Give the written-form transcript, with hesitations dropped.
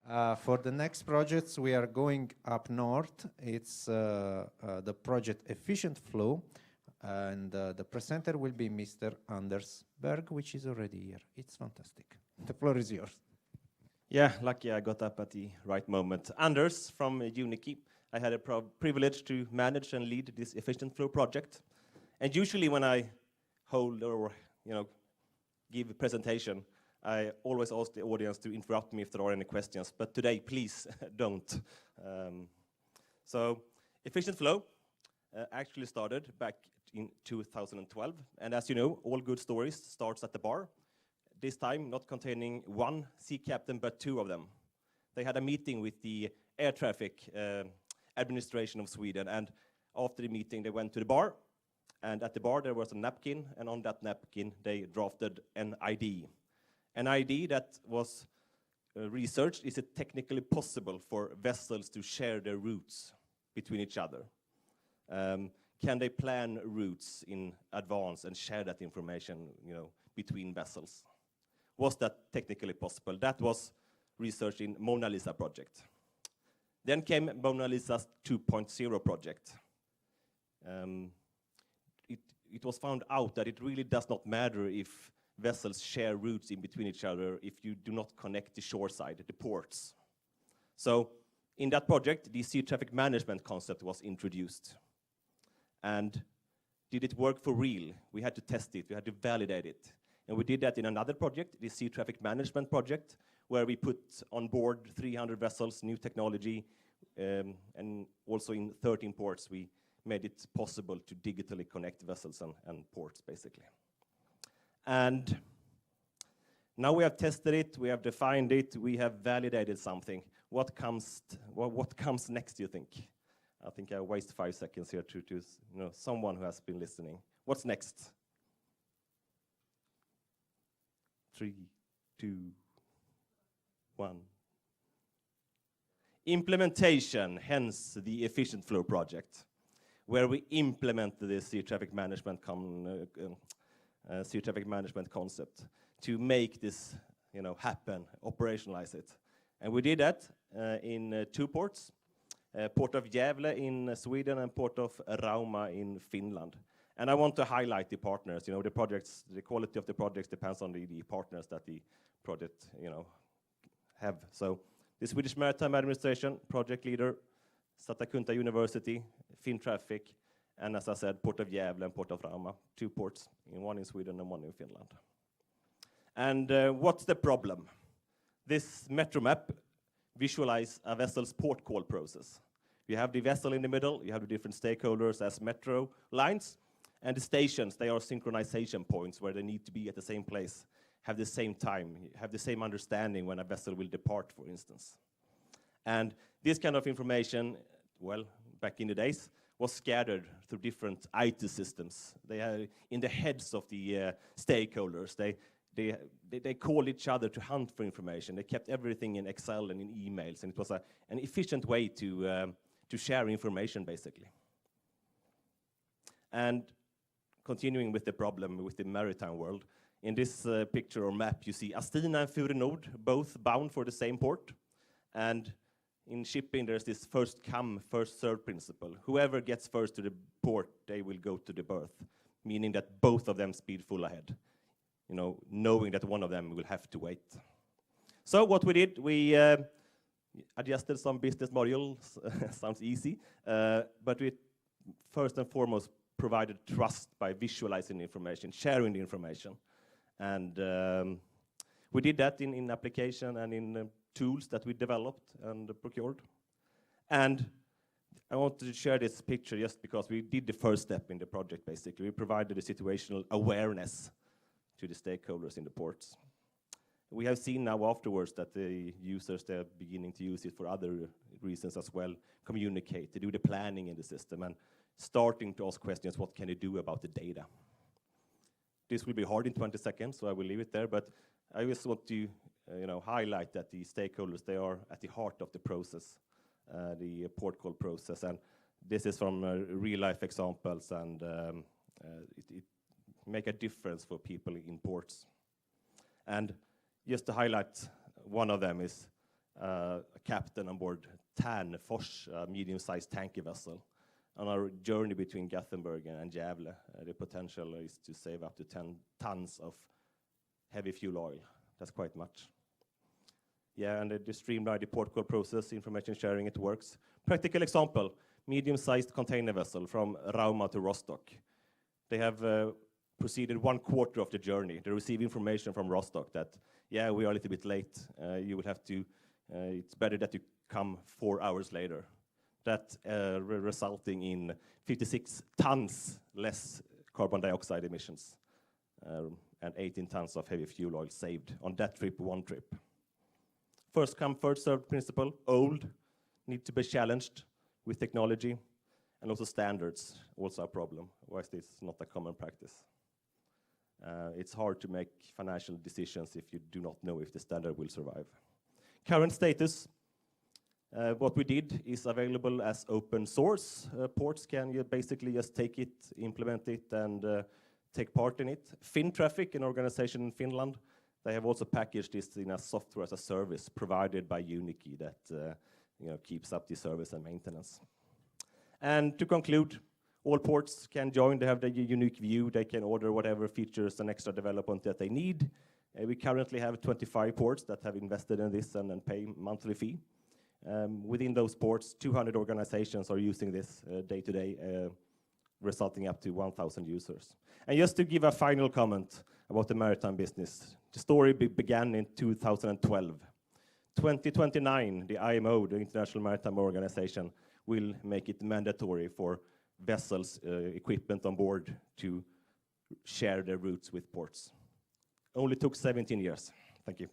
For the next projects, we are going up north. It's the project EfficientFlow, and the presenter will be Mr. Anders Berg, which is already here. It's fantastic. The floor is yours. Yeah, lucky I got up at the right moment. Anders from Uniki. I had a privilege to manage and lead this EfficientFlow project. And usually when I hold or give a presentation, I always ask the audience to interrupt me if there are any questions. But today, please don't. So EfficientFlow actually started back in 2012. And as you know, all good stories starts at the bar. This time, not containing one sea captain, but two of them. They had a meeting with the air traffic administration of Sweden. And after the meeting, they went to the bar. And at the bar, there was a napkin. And on that napkin, they drafted an ID. An ID that was researched, is it technically possible for vessels to share their routes between each other? Can they plan routes in advance and share that information, between vessels? Was that technically possible? That was researched in Mona Lisa project. Then came Mona Lisa's 2.0 project. It was found out that it really does not matter if vessels share routes in between each other if you do not connect the shore side, the ports. So in that project, the sea traffic management concept was introduced. And did it work for real? We had to test it, we had to validate it. And we did that in another project, the sea traffic management project, where we put on board 300 vessels, new technology, and also in 13 ports, we made it possible to digitally connect vessels and ports, basically. And now we have tested it, we have defined it, we have validated something. What comes next, do you think? I think I waste 5 seconds here to someone who has been listening. What's next? 3, 2, 1. Implementation, hence the EfficientFlow project, where we implement the sea traffic management concept to make this happen, operationalize it. And we did that in 2 ports, Port of Gävle in Sweden and Port of Rauma in Finland. And I want to highlight the partners. The projects, the quality of the projects depends on the partners that the project have. So the Swedish Maritime Administration, project leader, Satakunta University, Fintraffic, and as I said, Port of Gävle and Port of Rauma, 2 ports, one in Sweden and one in Finland. And what's the problem? This metro map visualizes a vessel's port call process. You have the vessel in the middle, you have the different stakeholders as metro lines, and the stations, they are synchronization points where they need to be at the same place, have the same time, have the same understanding when a vessel will depart, for instance. And this kind of information, well, back in the days, was scattered through different IT systems. They are in the heads of the stakeholders. They called each other to hunt for information. They kept everything in Excel and in emails, and it was an efficient way to share information, basically. And continuing with the problem with the maritime world, in this picture or map, you see Astina and Furenord, both bound for the same port. And in shipping, there's this first come, first served principle. Whoever gets first to the port, they will go to the berth, meaning that both of them speed full ahead, knowing that one of them will have to wait. So what we did, we adjusted some business modules, sounds easy, but we first and foremost provided trust by visualizing the information, sharing the information. And we did that in application and in tools that we developed and procured. And I wanted to share this picture just because we did the first step in the project, basically. We provided a situational awareness to the stakeholders in the ports. We have seen now afterwards that the users, they're beginning to use it for other reasons as well, communicate, to do the planning in the system, and starting to ask questions, what can you do about the data? This will be hard in 20 seconds, so I will leave it there, but I just want to highlight that the stakeholders, they are at the heart of the process, the port call process, and this is from real-life examples, and it make a difference for people in ports. And just to highlight one of them is a captain on board Tärn Fors, a medium-sized tanker vessel. On our journey between Gothenburg and Gävle, the potential is to save up to 10 tons of heavy fuel oil. That's quite much. Yeah, and the streamlined port call process, information sharing, it works. Practical example, medium-sized container vessel from Rauma to Rostock. They have proceeded 1/4 of the journey. They receive information from Rostock that, yeah, we are a little bit late. You will have to, it's better that you come 4 hours later. That resulting in 56 tons less carbon dioxide emissions and 18 tons of heavy fuel oil saved on that trip, one trip. First come, first served principle, old, need to be challenged with technology and also standards, also a problem. Why is this not a common practice? It's hard to make financial decisions if you do not know if the standard will survive. Current status, what we did is available as open source. Ports can basically just take it, implement it, and take part in it. FinTraffic, an organization in Finland, they have also packaged this in a software as a service provided by Unikey that keeps up the service and maintenance. And to conclude, all ports can join. They have the unique view. They can order whatever features and extra development that they need. We currently have 25 ports that have invested in this and pay monthly fee. Within those ports, 200 organizations are using this day to day, resulting up to 1,000 users. And just to give a final comment about the maritime business, the story began in 2012. 2029, the IMO, the International Maritime Organization, will make it mandatory for vessels, equipment on board to share their routes with ports. Only took 17 years. Thank you.